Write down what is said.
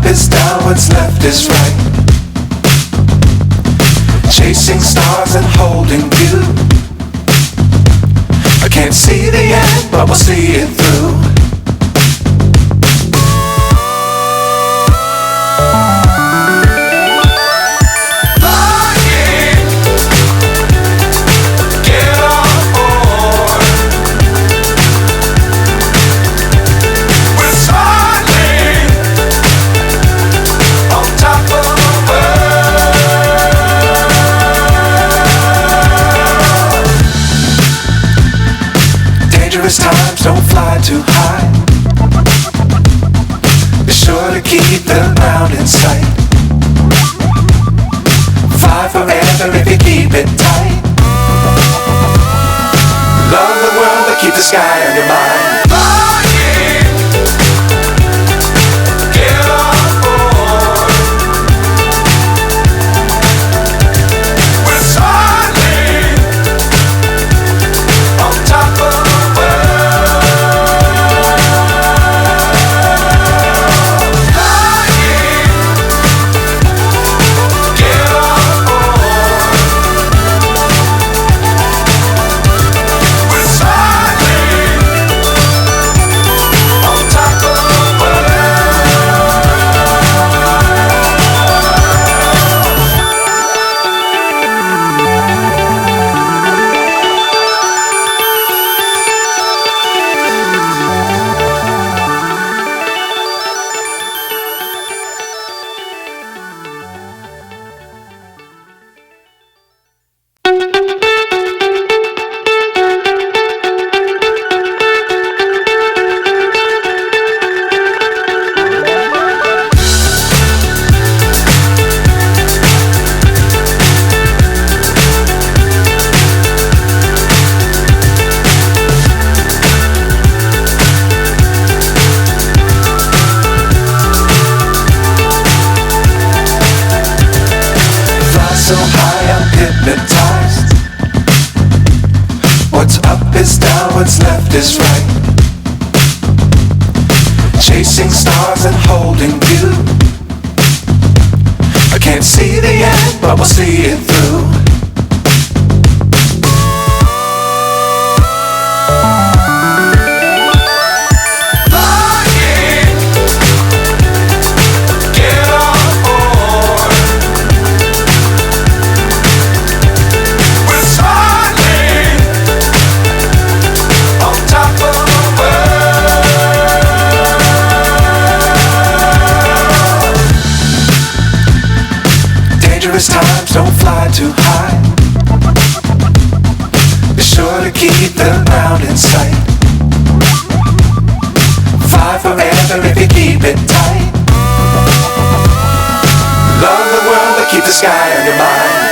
is down, what's left is right. Chasing stars and holding you. I can't see the end, but we'll see it through. Times don't fly too high. Be sure to keep the ground in sight. Fly forever if you keep it tight. Love the world but keep the sky on your mind. So high I'm hypnotized. What's up is down, what's left is right. Chasing stars and holding you. I can't see the end, but we'll see it through. Times don't fly too high. Be sure to keep the ground in sight. Fly forever if you keep it tight. Love the world but keep the sky on your mind.